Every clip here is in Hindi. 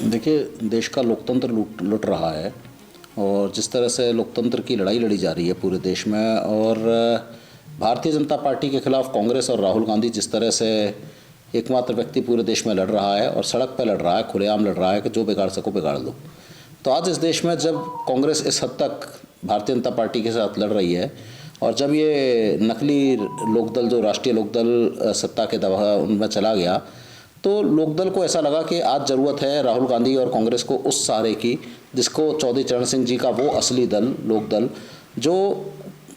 देखिए, देश का लोकतंत्र लुट रहा है और जिस तरह से लोकतंत्र की लड़ाई लड़ी जा रही है पूरे देश में, और भारतीय जनता पार्टी के खिलाफ कांग्रेस और राहुल गांधी जिस तरह से एकमात्र व्यक्ति पूरे देश में लड़ रहा है और सड़क पर लड़ रहा है, खुलेआम लड़ रहा है कि जो बिगाड़ सको बिगाड़ दो। तो आज इस देश में जब कांग्रेस इस हद तक भारतीय जनता पार्टी के साथ लड़ रही है और जब ये नकली लोकदल, जो राष्ट्रीय लोकदल सत्ता के दबाव उनमें चला गया, तो लोकदल को ऐसा लगा कि आज ज़रूरत है राहुल गांधी और कांग्रेस को उस सहारे की जिसको चौधरी चरण सिंह जी का वो असली दल, लोकदल, जो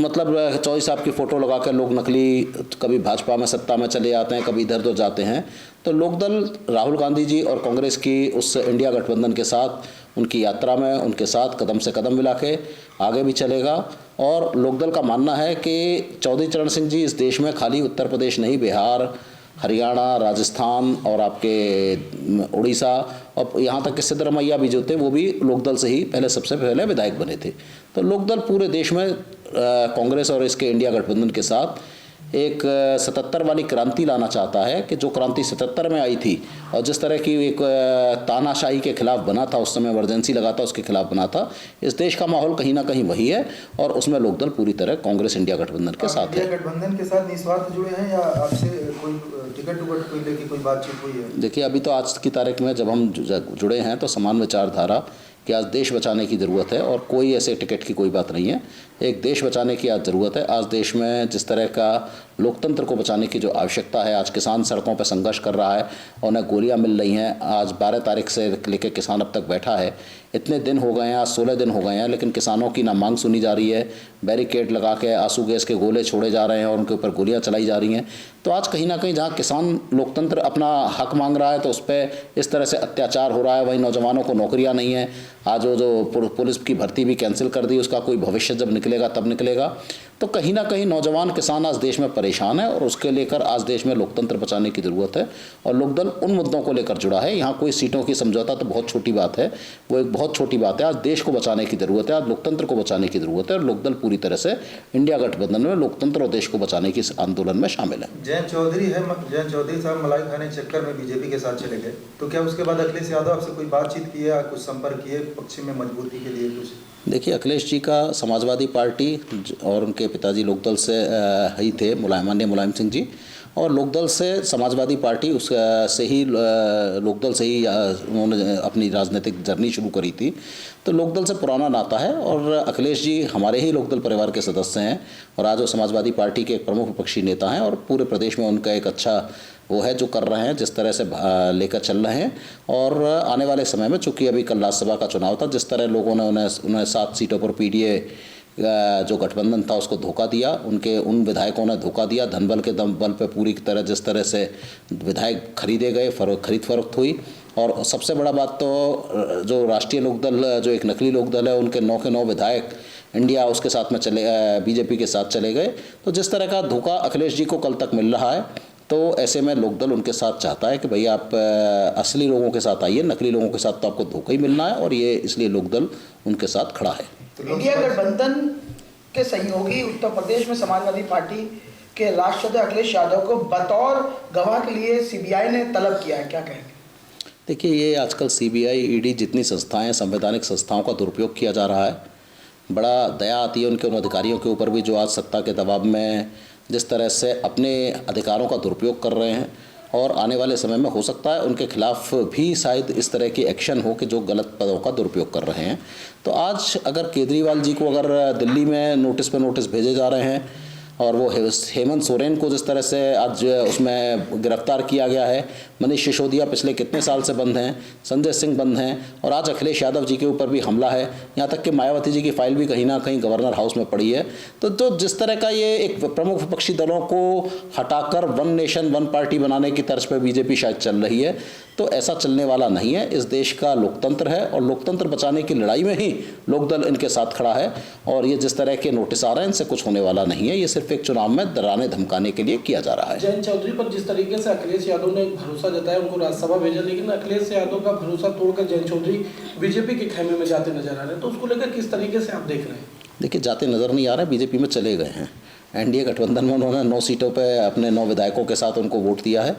मतलब चौधरी साहब की फ़ोटो लगा कर लोग नकली कभी भाजपा में सत्ता में चले जाते हैं, कभी इधर उधर जाते हैं। तो लोकदल राहुल गांधी जी और कांग्रेस की उस इंडिया गठबंधन के साथ, उनकी यात्रा में उनके साथ कदम से कदम मिला के आगे भी चलेगा। और लोकदल का मानना है कि चौधरी चरण सिंह जी इस देश में खाली उत्तर प्रदेश नहीं, बिहार, हरियाणा, राजस्थान और आपके उड़ीसा और यहाँ तक कि सिद्धरमैया भी जो थे वो भी लोकदल से ही सबसे पहले विधायक बने थे। तो लोकदल पूरे देश में कांग्रेस और इसके इंडिया गठबंधन के साथ एक 77 वाली क्रांति लाना चाहता है कि जो क्रांति 77 में आई थी और जिस तरह की एक तानाशाही के खिलाफ बना था, उस समय इमरजेंसी लगा था, उसके खिलाफ बना था। इस देश का माहौल कहीं ना कहीं वही है और उसमें लोकदल पूरी तरह कांग्रेस इंडिया गठबंधन के साथ है। गठबंधन के साथ निस्वार्थ जुड़े हैं या आपसे कोई टिकट कोई लेके कोई बातचीत हुई है? देखिए, अभी तो आज की तारीख में जब हम जुड़े हैं तो समान विचारधारा कि आज देश बचाने की ज़रूरत है और कोई ऐसे टिकट की कोई बात नहीं है। एक देश बचाने की आज ज़रूरत है। आज देश में जिस तरह का लोकतंत्र को बचाने की जो आवश्यकता है, आज किसान सड़कों पर संघर्ष कर रहा है और उन्हें गोलियां मिल रही हैं। आज 12 तारीख से लेकर किसान अब तक बैठा है, इतने दिन हो गए हैं, आज 16 दिन हो गए हैं, लेकिन किसानों की ना मांग सुनी जा रही है। बैरिकेड लगा के आंसू गैस के गोले छोड़े जा रहे हैं और उनके ऊपर गोलियां चलाई जा रही हैं। तो आज कहीं ना कहीं जहाँ किसान लोकतंत्र अपना हक मांग रहा है तो उस पर इस तरह से अत्याचार हो रहा है। वहीं नौजवानों को नौकरियां नहीं है। आज वो जो पुलिस की भर्ती भी कैंसिल कर दी, उसका कोई भविष्य जब निकलेगा तब निकलेगा। तो कहीं ना कहीं नौजवान किसान आज देश में परेशान है और उसके लेकर आज देश में लोकतंत्र बचाने की ज़रूरत है और लोकदल उन मुद्दों को लेकर जुड़ा है। यहाँ कोई सीटों की समझौता तो बहुत छोटी बात है, वो एक बहुत छोटी बात है। आज देश को बचाने की ज़रूरत है, आज लोकतंत्र को बचाने की ज़रूरत है और लोकदल पूरी तरह से इंडिया गठबंधन में लोकतंत्र और देश को बचाने की इस आंदोलन में शामिल है। जयंत चौधरी साहब मलाई खाने चक्कर में बीजेपी के साथ चले गए, तो क्या उसके बाद अखिलेश यादव आपसे कोई बातचीत की है, कुछ संपर्क किए पक्ष में मजबूती के लिए कुछ? देखिए, अखिलेश जी का समाजवादी पार्टी और उनके पिताजी लोकदल से ही थे, माननीय मुलायम सिंह जी, और लोकदल से समाजवादी पार्टी उस से ही लोकदल से ही उन्होंने अपनी राजनीतिक जर्नी शुरू करी थी। तो लोकदल से पुराना नाता है और अखिलेश जी हमारे ही लोकदल परिवार के सदस्य हैं और आज वो समाजवादी पार्टी के एक प्रमुख विपक्षी नेता हैं और पूरे प्रदेश में उनका एक अच्छा वो है जो कर रहे हैं, जिस तरह से लेकर चल रहे हैं। और आने वाले समय में, चूँकि अभी कल राज्यसभा का चुनाव था, जिस तरह लोगों ने उन्हें 7 सीटों पर पीडीए जो गठबंधन था उसको धोखा दिया, उन विधायकों ने धोखा दिया, धनबल के दम बल पे पूरी तरह जिस तरह से विधायक खरीदे गए, खरीद फरोख्त हुई। और सबसे बड़ा बात तो जो राष्ट्रीय लोकदल, जो एक नकली लोकदल है, उनके 9 के 9 विधायक इंडिया उसके साथ में बीजेपी के साथ चले गए। तो जिस तरह का धोखा अखिलेश जी को कल तक मिल रहा है, तो ऐसे में लोकदल उनके साथ चाहता है कि भाई आप असली लोगों के साथ आइए, नकली लोगों के साथ तो आपको धोखा ही मिलना है, और ये इसलिए लोकदल उनके साथ खड़ा है। इंडिया गठबंधन के सहयोगी उत्तर प्रदेश में समाजवादी पार्टी के राष्ट्रपति अखिलेश यादव को बतौर गवाह के लिए सीबीआई ने तलब किया है, क्या कहेंगे? देखिए, ये आजकल सीबीआई, ईडी जितनी संस्थाएं, संवैधानिक संस्थाओं का दुरुपयोग किया जा रहा है। बड़ा दया आती है उनके उन अधिकारियों के ऊपर भी जो आज सत्ता के दबाव में जिस तरह से अपने अधिकारों का दुरुपयोग कर रहे हैं, और आने वाले समय में हो सकता है उनके खिलाफ भी शायद इस तरह की एक्शन हो कि जो गलत पदों का दुरुपयोग कर रहे हैं। तो आज अगर केजरीवाल जी को अगर दिल्ली में नोटिस पे नोटिस भेजे जा रहे हैं और वो हेमंत सोरेन को जिस तरह से आज उसमें गिरफ्तार किया गया है, मनीष सिसोदिया पिछले कितने साल से बंद हैं, संजय सिंह बंद हैं, और आज अखिलेश यादव जी के ऊपर भी हमला है, यहाँ तक कि मायावती जी की फाइल भी कहीं ना कहीं गवर्नर हाउस में पड़ी है। तो जिस तरह का ये एक प्रमुख विपक्षी दलों को हटाकर वन नेशन वन पार्टी बनाने की तर्ज पर बीजेपी शायद चल रही है, तो ऐसा चलने वाला नहीं है। इस देश का लोकतंत्र है और लोकतंत्र बचाने की लड़ाई में ही लोकदल इनके साथ खड़ा है, और ये जिस तरह के नोटिस आ रहे हैं इनसे कुछ होने वाला नहीं है। ये सिर्फ एक चुनाव में डराने धमकाने के लिए किया जा रहा है। जयंत चौधरी पर जिस तरीके से अखिलेश यादव ने भरोसा जताया, उनको राज्यसभा भेजा, लेकिन अखिलेश यादव का भरोसा तोड़कर जयंत चौधरी बीजेपी के खेमे में जाते नजर आ रहे हैं, तो उसको लेकर किस तरीके से आप देख रहे हैं? देखिए, जाते नज़र नहीं आ रहे, बीजेपी में चले गए हैं। एनडीए गठबंधन में उन्होंने 9 सीटों पे अपने 9 विधायकों के साथ उनको वोट दिया है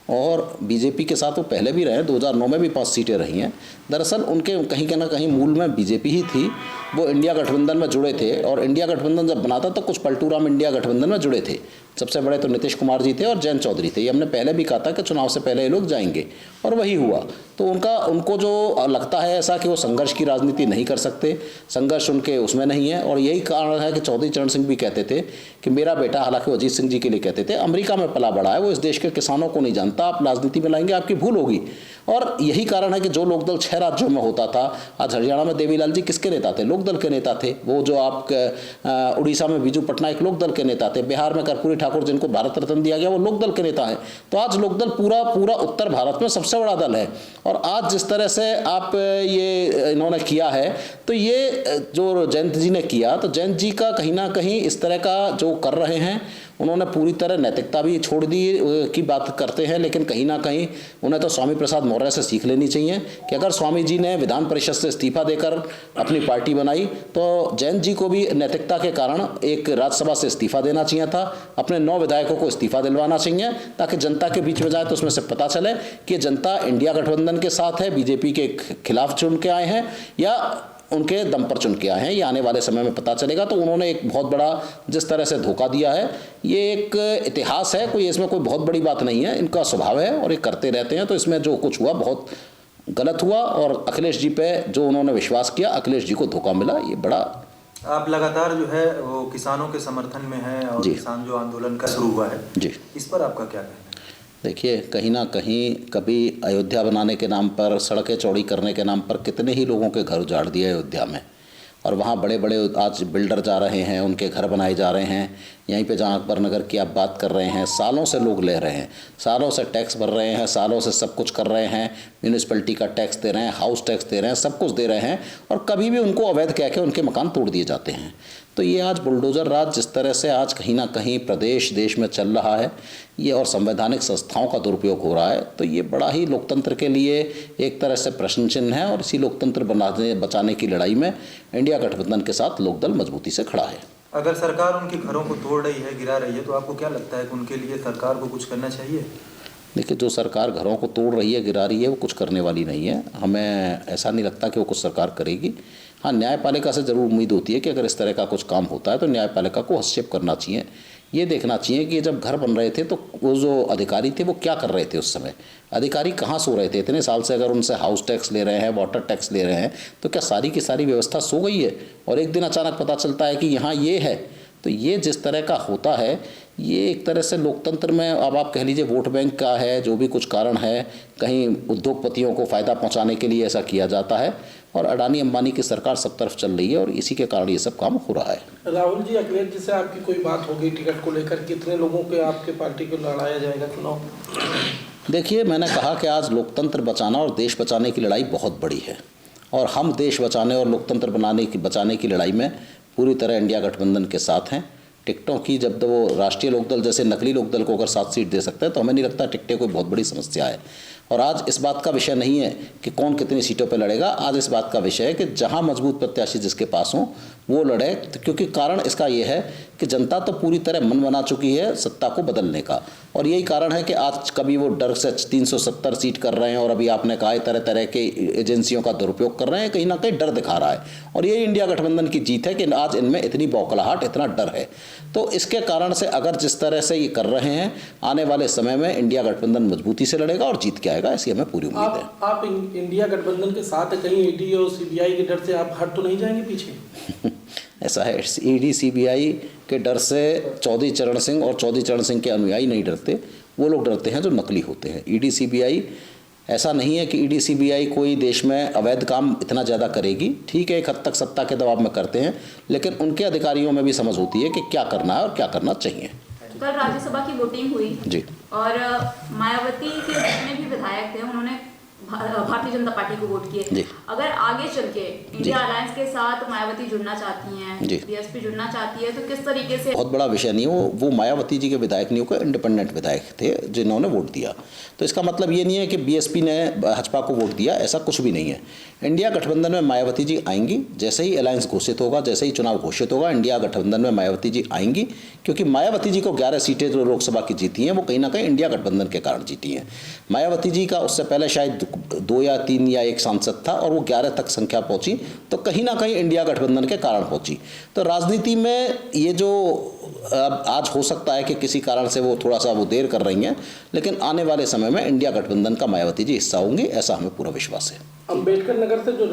और बीजेपी के साथ वो पहले भी रहे हैं, 2009 में भी 5 सीटें रही हैं। दरअसल उनके कहीं ना कहीं मूल में बीजेपी ही थी। वो इंडिया गठबंधन में जुड़े थे और इंडिया गठबंधन जब बना था तो कुछ पलटूराम इंडिया गठबंधन में जुड़े थे। सबसे बड़े तो नीतीश कुमार जी थे और जयंत चौधरी थे। ये हमने पहले भी कहा था कि चुनाव से पहले ये लोग जाएंगे और वही हुआ। तो उनको जो लगता है ऐसा कि वो संघर्ष की राजनीति नहीं कर सकते, संघर्ष उनके उसमें नहीं है। और यही कारण है कि चौधरी चरण सिंह भी कहते थे कि मेरा बेटा, हालांकि वो अजीत सिंह जी के लिए कहते थे, अमेरिका में पला बड़ा है, वो इस देश के किसानों को नहीं जानता, आप राजनीति में लाएंगे आपकी भूल होगी। और यही कारण है कि जो लोकदल 6 राज्यों में होता था, आज हरियाणा में देवीलाल जी किसके नेता थे? लोकदल के नेता थे। वो जो आप उड़ीसा में बीजू पटनायक लोकदल के नेता थे, बिहार में कर्पूरी ठाकुर जिनको भारत रत्न दिया गया वो लोकदल के नेता हैं। तो आज लोकदल पूरा उत्तर भारत में सबसे बड़ा दल है। और आज जिस तरह से आप ये इन्होंने किया है, तो ये जो जयंत जी ने किया, तो जयंत जी का कहीं ना कहीं इस तरह का जो कर रहे हैं, उन्होंने पूरी तरह नैतिकता भी छोड़ दी की बात करते हैं। लेकिन कहीं ना कहीं उन्हें तो स्वामी प्रसाद मौर्य से सीख लेनी चाहिए कि अगर स्वामी जी ने विधान परिषद से इस्तीफा देकर अपनी पार्टी बनाई, तो जयंत जी को भी नैतिकता के कारण एक राज्यसभा से इस्तीफा देना चाहिए था। अपने 9 विधायकों को इस्तीफा दिलवाना चाहिए ताकि जनता के बीच में जाए तो उसमें से पता चले कि जनता इंडिया गठबंधन के साथ है, बीजेपी के खिलाफ चुन के आए हैं या उनके दम पर चुन के आए हैं। ये आने वाले समय में पता चलेगा। तो उन्होंने एक बहुत बड़ा जिस तरह से धोखा दिया है, ये एक इतिहास है, कोई इसमें कोई बहुत बड़ी बात नहीं है, इनका स्वभाव है और ये करते रहते हैं। तो इसमें जो कुछ हुआ बहुत गलत हुआ और अखिलेश जी पे जो उन्होंने विश्वास किया, अखिलेश जी को धोखा मिला। ये बड़ा आप लगातार जो है वो किसानों के समर्थन में हैं और किसान जो आंदोलन का शुरू हुआ है जी, इस पर आपका क्या कहना है? देखिए, कहीं ना कहीं कभी अयोध्या बनाने के नाम पर, सड़कें चौड़ी करने के नाम पर कितने ही लोगों के घर उजाड़ दिए अयोध्या में। और वहाँ बड़े बड़े आज बिल्डर जा रहे हैं, उनके घर बनाए जा रहे हैं। यहीं पे जहाँ अकबर नगर की आप बात कर रहे हैं, सालों से लोग ले रहे हैं, सालों से टैक्स भर रहे हैं, सालों से सब कुछ कर रहे हैं, म्यूनिसिपैलिटी का टैक्स दे रहे हैं, हाउस टैक्स दे रहे हैं, सब कुछ दे रहे हैं और कभी भी उनको अवैध कह के उनके मकान तोड़ दिए जाते हैं। तो ये आज बुलडोज़र राज जिस तरह से आज कहीं ना कहीं प्रदेश देश में चल रहा है, ये और संवैधानिक संस्थाओं का दुरुपयोग हो रहा है, तो ये बड़ा ही लोकतंत्र के लिए एक तरह से प्रश्न चिन्ह है। और इसी लोकतंत्र बचाने की लड़ाई में इंडिया गठबंधन के साथ लोकदल मजबूती से खड़ा है। अगर सरकार उनके घरों को तोड़ रही है, गिरा रही है, तो आपको क्या लगता है कि उनके लिए सरकार को कुछ करना चाहिए? देखिए, जो सरकार घरों को तोड़ रही है, गिरा रही है, वो कुछ करने वाली नहीं है। हमें ऐसा नहीं लगता कि वो कुछ सरकार करेगी। हाँ, न्यायपालिका से ज़रूर उम्मीद होती है कि अगर इस तरह का कुछ काम होता है तो न्यायपालिका को हस्तक्षेप करना चाहिए। ये देखना चाहिए कि जब घर बन रहे थे तो वो जो अधिकारी थे वो क्या कर रहे थे उस समय, अधिकारी कहाँ सो रहे थे इतने साल से। अगर उनसे हाउस टैक्स ले रहे हैं, वाटर टैक्स ले रहे हैं, तो क्या सारी की सारी व्यवस्था सो गई है? और एक दिन अचानक पता चलता है कि यहाँ ये है। तो ये जिस तरह का होता है, ये एक तरह से लोकतंत्र में अब आप कह लीजिए वोट बैंक का है, जो भी कुछ कारण है, कहीं उद्योगपतियों को फ़ायदा पहुंचाने के लिए ऐसा किया जाता है। और अडानी अंबानी की सरकार सब तरफ चल रही है और इसी के कारण ये सब काम हो रहा है। राहुल जी, अखिलेश जी से आपकी कोई बात हो गई टिकट को लेकर? कितने लोगों के आपके पार्टी को लड़ाया जाएगा चुनाव? देखिए, मैंने कहा कि आज लोकतंत्र बचाना और देश बचाने की लड़ाई बहुत बड़ी है और हम देश बचाने और लोकतंत्र बचाने की लड़ाई में पूरी तरह इंडिया गठबंधन के साथ हैं। टिकटों की जब तो वो राष्ट्रीय लोकदल जैसे नकली लोकदल को अगर 7 सीट दे सकता है तो हमें नहीं लगता टिकटें कोई बहुत बड़ी समस्या है। और आज इस बात का विषय नहीं है कि कौन कितनी सीटों पर लड़ेगा, आज इस बात का विषय है कि जहां मजबूत प्रत्याशी जिसके पास हो वो लड़े। तो क्योंकि कारण इसका ये है कि जनता तो पूरी तरह मन बना चुकी है सत्ता को बदलने का, और यही कारण है कि आज कभी वो डर से 370 सीट कर रहे हैं और अभी आपने कहा तरह तरह के एजेंसियों का दुरुपयोग कर रहे हैं, कहीं ना कहीं डर दिखा रहा है। और ये इंडिया गठबंधन की जीत है कि आज इनमें इतनी बौखलाहट, इतना डर है। तो इसके कारण से अगर जिस तरह से ये कर रहे हैं, आने वाले समय में इंडिया गठबंधन मजबूती से लड़ेगा और जीत के आएगा, ऐसी हमें पूरी उम्मीद है। आप इंडिया गठबंधन के साथ कहीं ईडी और सीबीआई के डर से आप हट तो नहीं जाएंगे पीछे? ऐसा है, ईडी सीबीआई के डर से चौधरी चरण सिंह और चौधरी चरण सिंह के अनुयायी नहीं डरते, वो लोग डरते हैं जो नकली होते हैं। ईडी सीबीआई ऐसा नहीं है कि ईडी सीबीआई कोई देश में अवैध काम इतना ज़्यादा करेगी। ठीक है, एक हद तक सत्ता के दबाव में करते हैं, लेकिन उनके अधिकारियों में भी समझ होती है कि क्या करना है और क्या करना चाहिए। कल राज्यसभा की वोटिंग हुई जी, और मायावती के जितने भी विधायक थे उन्होंने भारतीय जनता पार्टी को वोट जी। किए। अगर आगे चल के इंडिया अलायंस के साथ मायावती जुड़ना चाहती हैं, जी। बीएसपी जुड़ना चाहती है, तो किस तरीके से? बहुत बड़ा विषय नहीं, वो मायावती जी के विधायक नहीं होकर इंडिपेंडेंट विधायक थे जिन्होंने वोट दिया। तो इसका मतलब ये नहीं है कि बीएसपी ने भाजपा को वोट दिया, ऐसा कुछ भी नहीं है। इंडिया गठबंधन में मायावती जी आएंगी, जैसे ही अलायंस घोषित होगा, जैसे ही चुनाव घोषित होगा, इंडिया गठबंधन में मायावती जी आएंगी, क्योंकि मायावती जी को 11 सीटें जो लोकसभा की जीती हैं वो कहीं ना कहीं इंडिया गठबंधन के कारण जीती हैं। मायावती जी का उससे पहले शायद 2 या 3 या 1 सांसद था और वो 11 तक संख्या पहुंची, तो कहीं ना कहीं इंडिया गठबंधन के कारण पहुंची। तो राजनीति में ये जो आज हो सकता है कि किसी कारण से वो थोड़ा सा वो देर कर रही हैं, लेकिन आने वाले समय में इंडिया गठबंधन का मायावती जी हिस्सा होंगी, ऐसा हमें पूरा विश्वास है। अम्बेडकर नगर से जो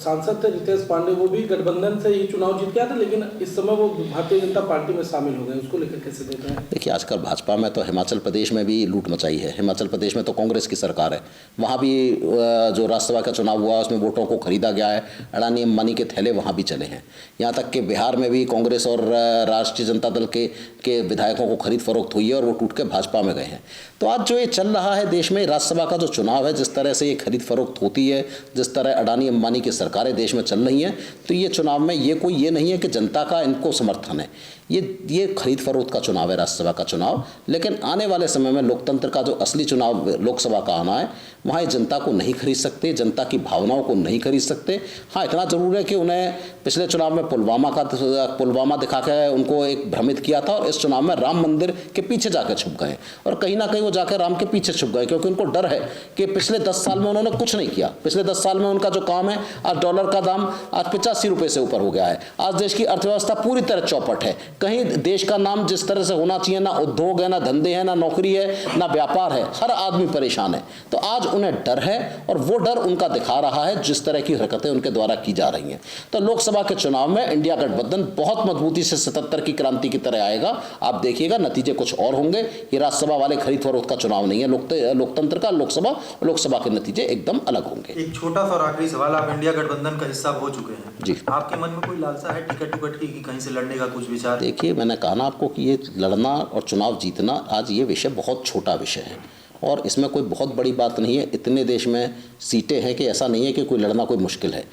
सांसद थे रितेश पांडे, वो भी गठबंधन से ही चुनाव जीत गया था, लेकिन इस समय वो भारतीय जनता पार्टी में शामिल हो गए, उसको लेकर कैसे देख रहे हैं? देखिए, आजकल भाजपा में तो हिमाचल प्रदेश में भी लूट मचाई है। हिमाचल प्रदेश में तो कांग्रेस की सरकार है, वहाँ भी जो राज्यसभा का चुनाव हुआ उसमें वोटों को खरीदा गया है, अडानी अंबानी के थैले वहाँ भी चले हैं। यहाँ तक कि बिहार में भी कांग्रेस और राष्ट्रीय जनता दल के विधायकों को खरीद फरोख्त हुई है और वो टूट के भाजपा में गए हैं। तो आज जो ये चल रहा है देश में, राज्यसभा का जो चुनाव है, जिस तरह से ये खरीद फरोख्त होती है, जिस तरह अडानी अंबानी की सरकारें देश में चल रही हैं, तो ये चुनाव में ये नहीं है कि जनता का इनको समर्थन है। ये खरीद फरोख्त का चुनाव है, राज्यसभा का चुनाव। लेकिन आने वाले समय में लोकतंत्र का जो असली चुनाव लोकसभा का आना है, वहाँ जनता को नहीं खरीद सकते, जनता की भावनाओं को नहीं खरीद सकते। हाँ, इतना जरूर है कि उन्हें पिछले चुनाव में पुलवामा दिखा के उनको एक भ्रमित किया था, और इस चुनाव में राम मंदिर के पीछे जाकर छुप गए, और कहीं ना कहीं वो जाकर राम के पीछे छुप गए, क्योंकि उनको डर है कि पिछले 10 साल में उन्होंने कुछ नहीं किया। पिछले 10 साल में उनका जो काम है, आज डॉलर का दाम आज 85 रुपये से ऊपर हो गया है। आज देश की अर्थव्यवस्था पूरी तरह चौपट है। कहीं देश का नाम जिस तरह से होना चाहिए, ना उद्योग है, ना धंधे हैं, ना नौकरी है, ना व्यापार है, हर आदमी परेशान है। तो आज उन्हें डर है, और वो डर उनका दिखा रहा है जिस तरह की हरकतें उनके द्वारा की जा रही हैं। तो लोकसभा के चुनाव में इंडिया गठबंधन बहुत मजबूती से 77 की क्रांति की तरह आएगा। आप देखिएगा, नतीजे कुछ और होंगे। ये राज्यसभा वाले खरीद फरोख्त का चुनाव नहीं है लोकतंत्र का। लोकसभा के नतीजे एकदम अलग होंगे। एक छोटा सा और आखिरी सवाल, आप इंडिया गठबंधन का हिस्सा हो चुके हैं जी। आपके मन में कोई लालसा है टिकट की, कहीं से लड़ने का कुछ विचार? देखिए, मैंने कहा ना आपको कि ये लड़ना और चुनाव जीतना, आज ये विषय बहुत छोटा विषय है और इसमें कोई बहुत बड़ी बात नहीं है। इतने देश में सीटें हैं कि ऐसा नहीं है कि कोई लड़ना कोई मुश्किल है।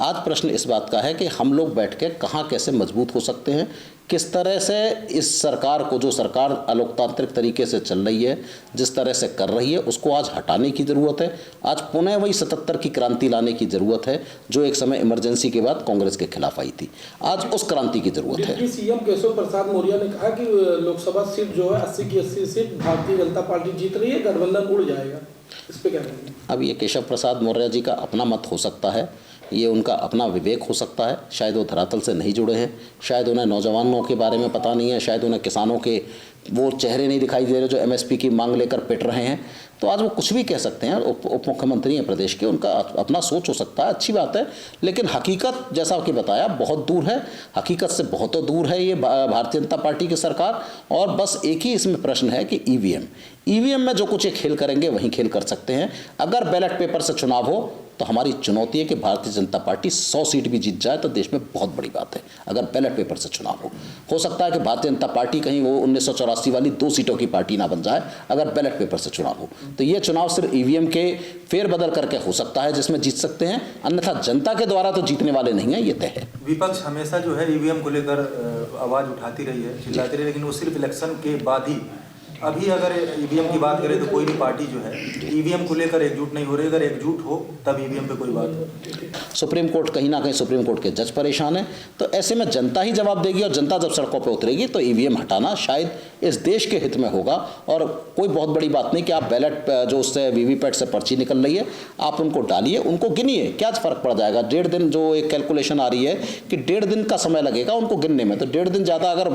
आज प्रश्न इस बात का है कि हम लोग बैठ के कहाँ कैसे मजबूत हो सकते हैं, किस तरह से इस सरकार को, जो सरकार अलोकतांत्रिक तरीके से चल रही है, जिस तरह से कर रही है, उसको आज हटाने की ज़रूरत है। आज पुनः वही 77 की क्रांति लाने की ज़रूरत है जो एक समय इमरजेंसी के बाद कांग्रेस के खिलाफ आई थी। आज उस क्रांति की ज़रूरत है। डिप्टी सीएम केशव प्रसाद मौर्य ने कहा कि लोकसभा सीट जो है 80 की 80 सीट भारतीय जनता पार्टी जीत रही है, गठबंधन उड़ जाएगा। इस पर क्या कहेंगे? अब ये केशव प्रसाद मौर्य जी का अपना मत हो सकता है, ये उनका अपना विवेक हो सकता है। शायद वो धरातल से नहीं जुड़े हैं, शायद उन्हें नौजवानों के बारे में पता नहीं है, शायद उन्हें किसानों के वो चेहरे नहीं दिखाई दे रहे जो एमएसपी की मांग लेकर पिट रहे हैं। तो आज वो कुछ भी कह सकते हैं, उप मुख्यमंत्री हैं प्रदेश के, उनका अपना सोच हो सकता है, अच्छी बात है। लेकिन हकीकत, जैसा कि बताया, बहुत दूर है, हकीकत से बहुत दूर है ये भारतीय जनता पार्टी की सरकार। और बस एक ही इसमें प्रश्न है कि ईवीएम में जो कुछ ये खेल करेंगे वहीं खेल कर सकते हैं। अगर बैलेट पेपर से चुनाव हो तो हमारी चुनौती है कि भारतीय जनता पार्टी 100 सीट भी जीत जाए तो देश में बहुत बड़ी बात है। अगर बैलेट पेपर से चुनाव हो सकता है कि भारतीय जनता पार्टी कहीं वो 1984 वाली 2 सीटों की पार्टी ना बन जाए। अगर बैलेट पेपर से चुनाव हो तो ये चुनाव सिर्फ ईवीएम के फेरबदल करके हो सकता है, जिसमें जीत सकते हैं, अन्यथा जनता के द्वारा तो जीतने वाले नहीं है, ये तय है। विपक्ष हमेशा जो है ईवीएम को लेकर आवाज उठाती रही है, चिल्लाती रही, लेकिन वो सिर्फ इलेक्शन के बाद ही। अभी अगर ईवीएम की बात करें तो कोई भी पार्टी जो है ईवीएम को लेकर एकजुट नहीं हो रही। अगर एकजुट हो तब ईवीएम पे कोई बात हो। सुप्रीम कोर्ट, कहीं ना कहीं सुप्रीम कोर्ट के जज परेशान है, तो ऐसे में जनता ही जवाब देगी, और जनता जब सड़कों पर उतरेगी तो ईवीएम हटाना शायद इस देश के हित में होगा। और कोई बहुत बड़ी बात नहीं कि आप बैलेट जो उससे वीवीपैट से पर्ची निकल रही है, आप उनको डालिए, उनको गिनिए, क्या फ़र्क पड़ जाएगा। 1.5 दिन जो एक कैलकुलेशन आ रही है कि 1.5 दिन का समय लगेगा उनको गिनने में, तो 1.5 दिन ज़्यादा अगर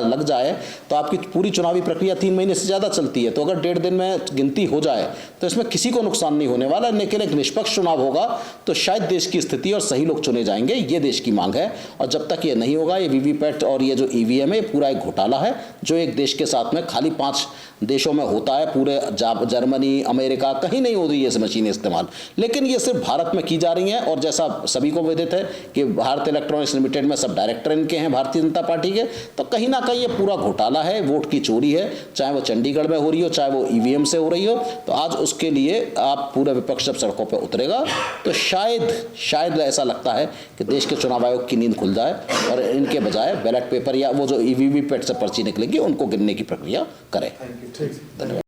लग जाए तो आपकी पूरी चुनावी प्रक्रिया 3 महीने से ज़्यादा चलती है। तो अगर 1.5 दिन में गिनती हो जाए तो इसमें किसी को नुकसान नहीं होने वाला, लेकिन एक निष्पक्ष चुनाव होगा तो शायद देश की स्थिति और सही लोग चुने जाएंगे, ये देश की मांग है। और जब तक ये नहीं होगा, ये वीवीपैट और ये जो ईवीएम है, पूरा एक घोटाला है जो एक देश के साथ में खाली 5 देशों में होता है, पूरे जर्मनी, अमेरिका, कहीं नहीं हो रही है ये मशीनें इस्तेमाल, लेकिन ये सिर्फ भारत में की जा रही हैं। और जैसा सभी को विदित है कि भारत इलेक्ट्रॉनिक्स लिमिटेड में सब डायरेक्टर इनके हैं भारतीय जनता पार्टी के, तो कहीं ना कहीं ये पूरा घोटाला है, वोट की चोरी है, चाहे वो चंडीगढ़ में हो रही हो, चाहे वो ईवीएम से हो रही हो। तो आज उसके लिए आप पूरा विपक्ष जब सड़कों पर उतरेगा तो शायद ऐसा लगता है कि देश के चुनाव आयोग की नींद खुल जाए और इनके बजाय बैलेट पेपर या वो जो ईवीवीपैट से पर्ची निकलेंगी उनको गिनने की प्रक्रिया करें। धन्यवाद।